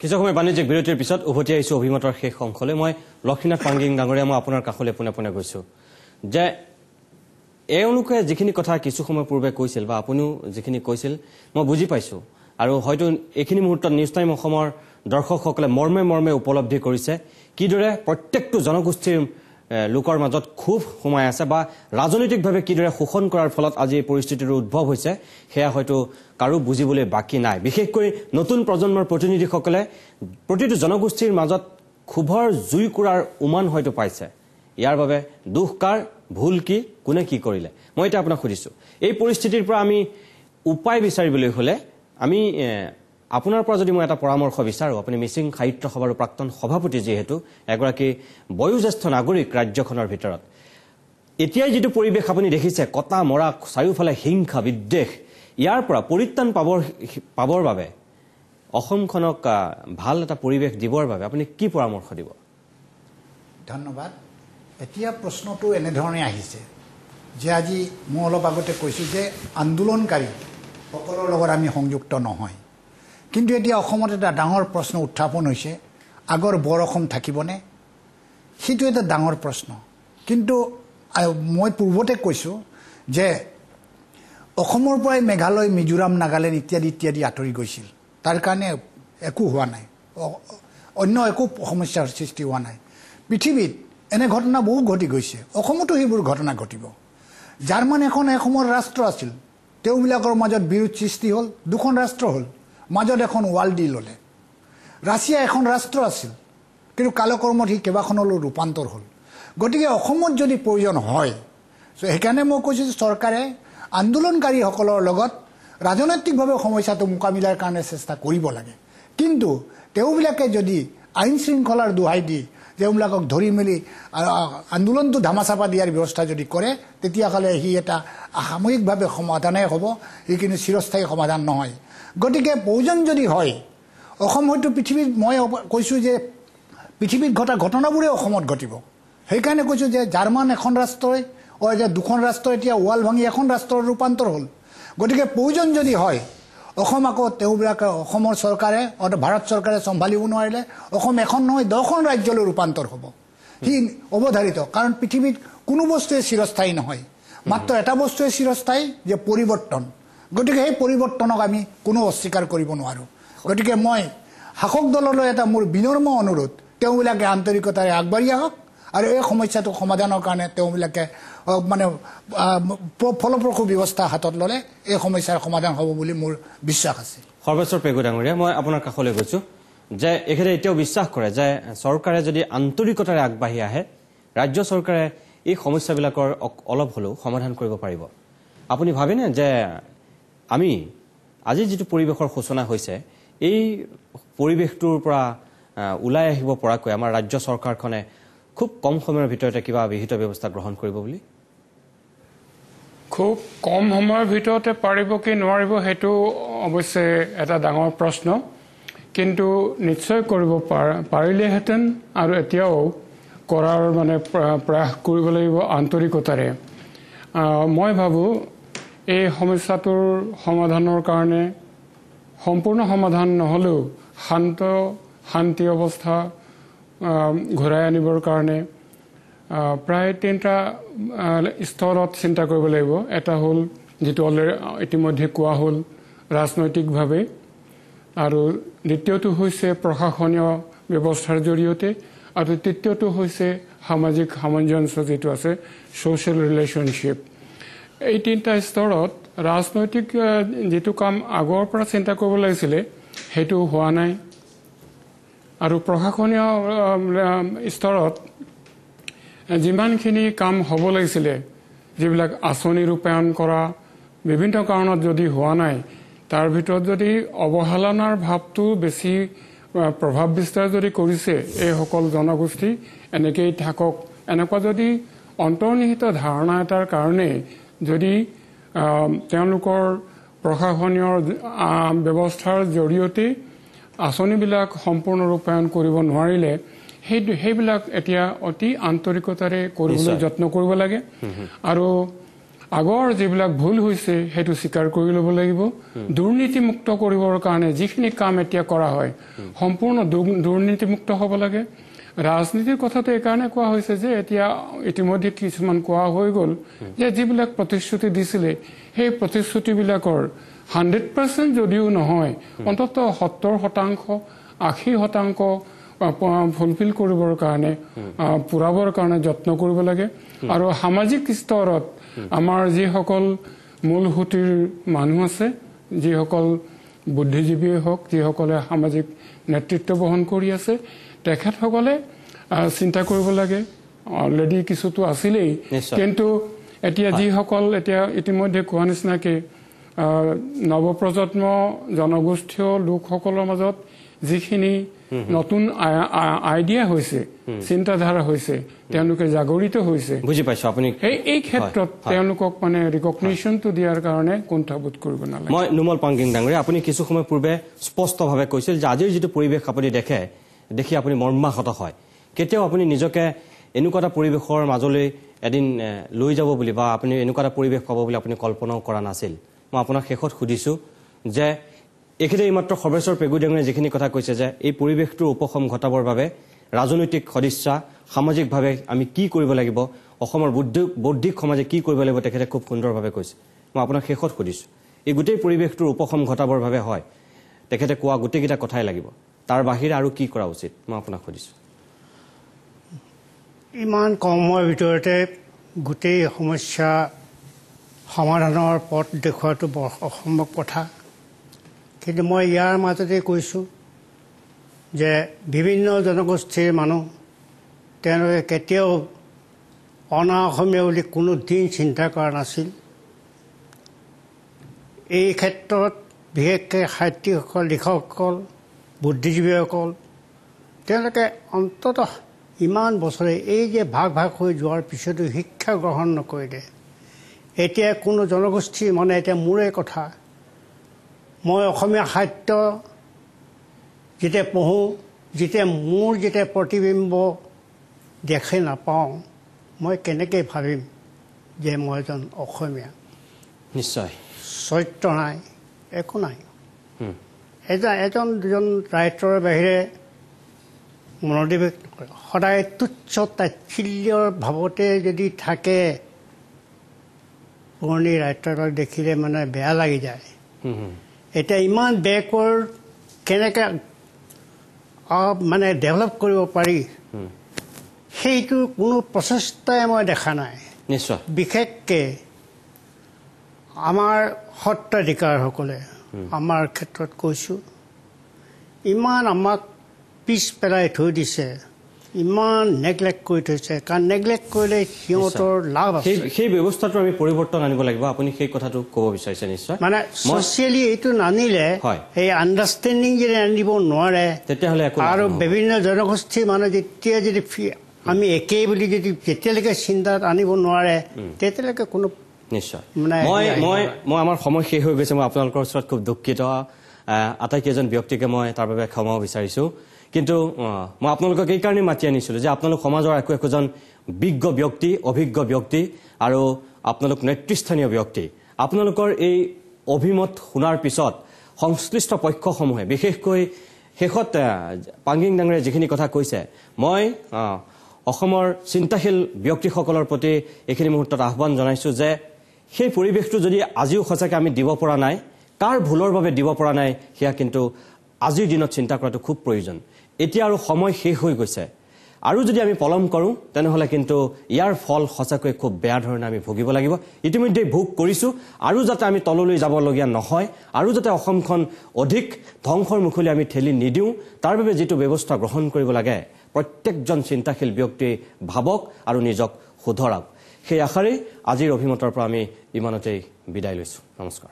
কিছু সময় বাণিজ্যিক বিৰতিৰ পিছত উভতি আহিছো অভিমতৰ শেষ অংশলৈ মই লক্ষ্মীনাথ পাংগিং ডাঙৰীয়া মই আপোনাৰ কাষলৈ পুনে গৈছো যে এওঁলোকে যিখিনি কথা কিছু সময় পূৰ্বে কৈছিল বা আপুনিও যিখিনি কৈছিল মই বুজি পাইছো আৰু হয়তো এইখিনি মুহূৰ্তত নিউজ টাইম অসমৰ দৰ্শকসকলে মৰ্মে উপলব্ধি কৰিছে কিদৰে প্ৰত্যেকটো জনগোষ্ঠীৰ লোকৰ মাজত খুব সোমাই আছে বা ৰাজনৈতিকভাৱে কিদৰে শোষণ কৰাৰ ফলত আজি এই পৰিস্থিতিৰ উদ্ভৱ হৈছে সেয়া হয়তো কাৰো বুজিবলৈ বাকি নাই বিশেষকৈ নতুন প্ৰজন্মৰ প্ৰতিনিধিসকলে প্ৰতিটো জনগোষ্ঠীৰ মাজত খুবৰ জুইকুৰাৰ উমান হয়তো পাইছে ইয়াৰ বাবে দুখ কাৰ ভুল কি কোনে কি কৰিলে মই এটা আপোনাক সুধিছো এই পৰিস্থিতিৰ পৰা আমি উপায় বিচাৰিবলৈ হলে আমি আপোনাৰ পৰা যদি মই এটা পৰামৰ্শ বিচাৰো আপুনি মিচিং সাহিত্য সভাৰ প্ৰাক্তন সভাপতি যেহেতু এগৰাকী বয়োজ্যেষ্ঠ নাগৰিক ৰাজ্যখনৰ ভিতৰত এতিয়াই যেটো পৰিবেশ আপুনি দেখিছে কটা মৰা চাৰিওফালে হিংসা বিদ্বেষ ইয়াৰ পৰা পৰিত্ৰাণ পাবৰ বাবে অসমখনক ভাল এটা পৰিবেশ দিবৰ বাবে আপুনি কি পৰামৰ্শ দিব ধন্যবাদ এতিয়া প্ৰশ্নটো এনে ধৰণে আহিছে যে আজি মই অলপ আগতে কৈছো যে আন্দোলনকাৰী সকলৰ লগত আমি সংযুক্ত নহয় কিন্তু এতিয়া অসমত এটা ডাঙৰ প্ৰশ্ন উত্থাপন হৈছে আগৰ বৰ অসম থাকিবনে সেইটো এটা ডাঙৰ প্ৰশ্ন কিন্তু মই পূৰ্বতে কৈছো যে অসমৰ পৰাই মেঘালয় মিজোৰাম নাগালেণ্ড ইত্যাদি আঁতৰি গৈছিল তাৰ কাৰণে একো হোৱা নাই অন্য একো সমস্যাৰ সৃষ্টি হোৱা নাই পৃথিৱীত এনে ঘটনা বহু ঘটি গৈছে অসমতো সেইবোৰ ঘটনা ঘটিব জাৰ্মান এখন এসমৰ ৰাষ্ট্ৰ আছিল তেওঁবিলাকৰ মাজত বিৰোধ সৃষ্টি হ'ল দুখন ৰাষ্ট্ৰ হ'ল মাজত এখন ৱাল দি ল'লে ৰাছিয়া এখন ৰাষ্ট্ৰ আছিল কিন্তু কালকৰ্মত হি কেইবাখনলৈ ৰূপান্তৰ হ'ল গতিকে অসমত যদি প্ৰয়োজন হয় সেইকাৰণে মই কৈছো যে চৰকাৰে আন্দোলনকাৰীসকলৰ লগত ৰাজনৈতিকভাৱে সমস্যাটো মোকাবিলাৰ কাৰণে চেষ্টা কৰিব লাগে কিন্তু তেওঁবিলাকে যদি আইন শৃংখলাৰ দোহাই দি তেওঁবিলাকক ধৰি মেলি আন্দোলনটো ধামাচাপা দিয়াৰ ব্যৱস্থা যদি কৰে তেতিয়াহ'লে হি এটা সাময়িকভাৱে সমাধানে হ'ব ই কিন্তু চিৰস্থায়ী সমাধান নহয় গতিকে প্ৰয়োজন যদি হয় অসম হয়তো পৃথিৱীত মই কৈছো যে পৃথিৱীত ঘটা ঘটনাবোৰে অসমত ঘটিব সেইকাৰণে কৈছো যে জাৰ্মান এখন ৰাষ্ট্ৰই যে দুখন ৰাষ্ট্ৰ এতিয়া ৱাল ভাঙি এখন ৰাষ্ট্ৰৰ ৰূপান্তৰ হ'ল গতিকে প্ৰয়োজন যদি হয় অসম আকৌ তেওঁবিলাকে অসমৰ চৰকাৰে ভাৰত চৰকাৰে চম্ভালিব নোৱাৰিলে অসম এখন নহয় 10খন ৰাজ্যলৈ ৰূপান্তৰ হ'ব হি অৱধাৰিত কাৰণ পৃথিৱীত কোনো বস্তুৱে চিৰস্থায়ী নহয় মাত্ৰ এটা বস্তুৱে চিৰস্থায়ী যে পৰিৱৰ্তন গতিকে এই পৰিৱৰ্তনক আমি কোনো অস্বীকাৰ কৰিব নোৱাৰো গতিকে মই শাসক দললৈ এটা মোৰ বিনম্ৰ অনুৰোধ তেওঁবিলাকে আন্তৰিকতাৰে আগবাঢ়ি আহক আৰু এই সমস্যাটো সমাধানৰ কাৰণে তেওঁবিলাকে মানে ফলপ্ৰসূ ব্যৱস্থা হাতত ল'লে এই সমস্যাৰ সমাধান হ'ব বুলি মোৰ বিশ্বাস আছে সৰ্বেশ্বৰ পেগু ডাঙৰীয়া মই আপোনাৰ কাষলৈ গৈছো যে এখেতে এতিয়াও বিশ্বাস কৰে যে চৰকাৰে যদি আন্তৰিকতাৰে আগবাঢ়ি আহে ৰাজ্য চৰকাৰে এই সমস্যাবিলাকৰ অলপ হলেও সমাধান কৰিব পাৰিব আপুনি ভাবেনে যে আমি আজি যেটো পৰিবেশৰ সূচনা হৈছে এই পৰিবেশটোৰ পৰা উলাই আহিব পৰাকৈ আমাৰ ৰাজ্য চৰকাৰখনে খুব কম সময়ৰ ভিতৰতে কিবা বিহিত ব্যৱস্থা গ্ৰহণ কৰিব বুলি খুব কম সময়ৰ ভিতৰতে পাৰিব কি নোৱাৰিব হেতু অৱশ্যে এটা ডাঙৰ প্ৰশ্ন কিন্তু নিশ্চয় কৰিব পাৰিলেহেঁতেন আৰু এতিয়াও কৰাৰ মানে প্ৰয়াস কৰিব লাগিব আন্তৰিকতাৰে মই ভাবো এই সমস্যাটোৰ সমাধানৰ কাৰণে সম্পূৰ্ণ সমাধান নহলেও শান্তি অৱস্থা ঘূৰাই আনিবৰ কাৰণে প্ৰায় তিনটা স্তৰত চিন্তা কৰিব লাগিব এটা হ'ল যেটো ইতিমধ্যে কোৱা হ'ল ৰাজনৈতিকভাৱে আৰু দ্বিতীয়টো হৈছে প্ৰশাসনীয় ব্যৱস্থাৰ জৰিয়তে আৰু তৃতীয়টো হৈছে সামাজিক সামঞ্জস্য যেটো আছে সোশ্যাল ৰিলেশনশিপ এই তিনটা স্তৰত ৰাজনৈতিক যেটো কাম আগৰ পৰা চিন্তা কৰিব লাগিছিল হেতু হোৱা নাই আৰু প্ৰশাসনীয় স্তৰত যিমানখিনি কাম হ'ব লাগিছিল যিবিলাক আঁচনি ৰূপায়ণ কৰা বিভিন্ন কাৰণত যদি হোৱা নাই তাৰ ভিতৰত যদি অৱহেলনাৰ ভাৱটো বেছি প্ৰভাৱ বিস্তাৰ যদি কৰিছে এই সকল জনগোষ্ঠী এনেকৈ থাকক এনেকুৱা যদি অন্তৰ্নিহিত ধাৰণা এটাৰ কাৰণে যদি তেওঁলোকৰ প্ৰশাসনীয় ব্যৱস্থাৰ জৰিয়তে আঁচনিবিলাক সম্পূৰ্ণ ৰূপায়ণ কৰিব নোৱাৰিলে সেইবিলাক এতিয়া অতি আন্তৰিকতাৰে কৰিবলৈ যত্ন কৰিব লাগে আৰু আগৰ যিবিলাক ভুল হৈছে সেইটো স্বীকাৰ কৰি ল'ব লাগিব দুৰ্নীতিমুক্ত কৰিবৰ কাৰণে যিখিনি কাম এতিয়া কৰা হয় সম্পূৰ্ণ দুৰ্নীতিমুক্ত হ'ব লাগে ৰাজনীতিৰ কথাটো এইকাৰণে কোৱা হৈছে যে এতিয়া ইতিমধ্যে কিছুমান কোৱা হৈ গ'ল যে যিবিলাক প্ৰতিশ্ৰুতি দিছিলে সেই প্ৰতিশ্ৰুতিবিলাকৰ 100% যদিও নহয় অন্তত 70% 80% ফুলফিল কৰিবৰ কাৰণে পুৰাবৰ কাৰণে যত্ন কৰিব লাগে আৰু সামাজিক স্তৰত আমাৰ যিসকল মূলসুঁতিৰ মানুহ আছে যিসকল বুদ্ধিজীৱীয়ে হওক যিসকলে সামাজিক নেতৃত্ব বহন কৰি আছে তেখেতসকলে চিন্তা কৰিব লাগে অলৰেডি কিছুতো আছিলেই কিন্তু এতিয়া যিসকল এতিয়া ইতিমধ্যে কোৱা নিচিনাকে নৱপ্ৰজন্ম জনগোষ্ঠীয় লোকসকলৰ মাজত যিখিনি নতুন আইডিয়া হৈছে চিন্তাধাৰা হৈছে তেওঁলোকে জাগৰিত হৈছে বুজি পাইছো আপুনি এই ক্ষেত্ৰত তেওঁলোকক মানে ৰিকগনিশ্যনটো দিয়াৰ কাৰণে কুণ্ঠাবোধ কৰিব নালাগে মই নুমল পাংগিং ডাঙৰীয়া আপুনি কিছু সময় পূৰ্বে স্পষ্টভাৱে কৈছিল যে আজিৰ যিটো পৰিৱেশ আপুনি দেখি আপুনি মৰ্মাহত হয় কেতিয়াও আপুনি নিজকে এনেকুৱা এটা পৰিৱেশৰ মাজলৈ এদিন লৈ যাব বুলি বা আপুনি এনেকুৱা এটা পৰিৱেশ পাব বুলি আপুনি কল্পনাও কৰা নাছিল মই আপোনাক শেষত সুধিছো যে একেদৰে এইমাত্ৰ সৰ্বেশ্বৰ পেগু ডাঙৰীয়াই যিখিনি কথা কৈছে যে এই পৰিৱেশটোৰ উপশম ঘটাবৰ বাবে ৰাজনৈতিক সদিচ্ছা সামাজিকভাৱে আমি কি কৰিব লাগিব অসমৰ বৌদ্ধিক সমাজে কি কৰিব লাগিব তেখেতে খুব সুন্দৰভাৱে কৈছে মই আপোনাক শেষত সুধিছো এই গোটেই পৰিৱেশটোৰ উপশম ঘটাবৰ বাবে হয় তেখেতে কোৱা গোটেইকেইটা কথাই লাগিব তাৰ বাহিৰে আৰু কি কৰা উচিত মই আপোনাক সুধিছো ইমান কম সময়ৰ ভিতৰতে গোটেই সমস্যা সমাধানৰ পথ দেখুৱাটো বৰ অসম্ভৱ কথা কিন্তু মই ইয়াৰ মাজতে কৈছোঁ যে বিভিন্ন জনগোষ্ঠীৰ মানুহ তেওঁলোকে কেতিয়াও অনা অসমীয়া বুলি কোনো দিন চিন্তা কৰা নাছিল এই ক্ষেত্ৰত বিশেষকৈ সাহিত্যিকসকল লিখকসকল বুদ্ধিজীৱীসকল তেওঁলোকে অন্ততঃ ইমান বছৰে এই যে ভাগ হৈ যোৱাৰ পিছতো শিক্ষা গ্ৰহণ নকৰিলে এতিয়া কোনো জনগোষ্ঠী মানে এতিয়া মোৰে কথা মই অসমীয়া সাহিত্য যেতিয়া পঢ়োঁ যেতিয়া মোৰ যেতিয়া প্ৰতিবিম্ব দেখি নাপাওঁ মই কেনেকৈ ভাবিম যে মই এজন অসমীয়া নিশ্চয় চৰিত্ৰ নাই একো নাই এজন দুজন ৰাইটাৰৰ বাহিৰে মনোনিৱেশ নকৰে সদায় তুচ্ছ তাচ্ছিল্যৰ ভাৱতে যদি থাকে পুৰণি ৰাইটাৰবিলাক দেখিলে মানে বেয়া লাগি যায় এতিয়া ইমান বেকৱাৰ্ড কেনেকৈ মানে ডেভেলপ কৰিব পাৰি সেইটো কোনো প্ৰচেষ্টাই মই দেখা নাই নিশ্চয় বিশেষকৈ আমাৰ সত্ৰাধিকাৰসকলে আমাৰ ক্ষেত্ৰত কৈছোঁ ইমান আমাক পিছ পেলাই থৈ দিছে ইমান নেগলেক্ট কৰি থৈছে কাৰণ নেগলেক্ট কৰিলে সিহঁতৰ লাভ আছে সেই ব্যৱস্থাটো আমি পৰিৱৰ্তন আনিব লাগিব আপুনি সেই কথাটো ক'ব বিচাৰিছে নিশ্চয় মানে ছ'চিয়েলি এইটো নানিলে এই আণ্ডাৰষ্টেণ্ডিং যদি আনিব নোৱাৰে তেতিয়াহ'লে আৰু বিভিন্ন জনগোষ্ঠীৰ মানুহ যেতিয়া যদি আমি একেই বুলি যদি যেতিয়ালৈকে চিন্তাত আনিব নোৱাৰে তেতিয়ালৈকে কোনো নিশ্চয় মই আমাৰ সময় শেষ হৈ গৈছে মই আপোনালোকৰ ওচৰত খুব দুখিত আটাইকেইজন ব্যক্তিকে মই তাৰ বাবে ক্ষমাও বিচাৰিছোঁ কিন্তু মই আপোনালোকক এইকাৰণে মাতি আনিছিলোঁ যে আপোনালোক সমাজৰ একোজন বিজ্ঞ ব্যক্তি অভিজ্ঞ ব্যক্তি আৰু আপোনালোক নেতৃস্থানীয় ব্যক্তি আপোনালোকৰ এই অভিমত শুনাৰ পিছত সংশ্লিষ্ট পক্ষসমূহে বিশেষকৈ শেষত পাংগিং ডাঙৰীয়াই যিখিনি কথা কৈছে মই অসমৰ চিন্তাশীল ব্যক্তিসকলৰ প্ৰতি এইখিনি মুহূৰ্তত আহ্বান জনাইছোঁ যে সেই পৰিৱেশটো যদি আজিও সঁচাকৈ আমি দিব পৰা নাই কাৰ ভুলৰ বাবে দিব পৰা নাই সেয়া কিন্তু আজিৰ দিনত চিন্তা কৰাটো খুব প্ৰয়োজন এতিয়া আৰু সময় শেষ হৈ গৈছে আৰু যদি আমি পলম কৰোঁ তেনেহ'লে কিন্তু ইয়াৰ ফল সঁচাকৈ খুব বেয়া ধৰণে আমি ভুগিব লাগিব ইতিমধ্যে ভোগ কৰিছোঁ আৰু যাতে আমি তললৈ যাবলগীয়া নহয় আৰু যাতে অসমখন অধিক ধ্বংসৰ মুখলৈ আমি ঠেলি নিদিওঁ তাৰ বাবে যিটো ব্যৱস্থা গ্ৰহণ কৰিব লাগে প্ৰত্যেকজন চিন্তাশীল ব্যক্তিয়ে ভাবক আৰু নিজক শুধৰাওক সেই আশাৰেই আজিৰ অভিমতৰ পৰা আমি ইমানতেই বিদায় লৈছোঁ নমস্কাৰ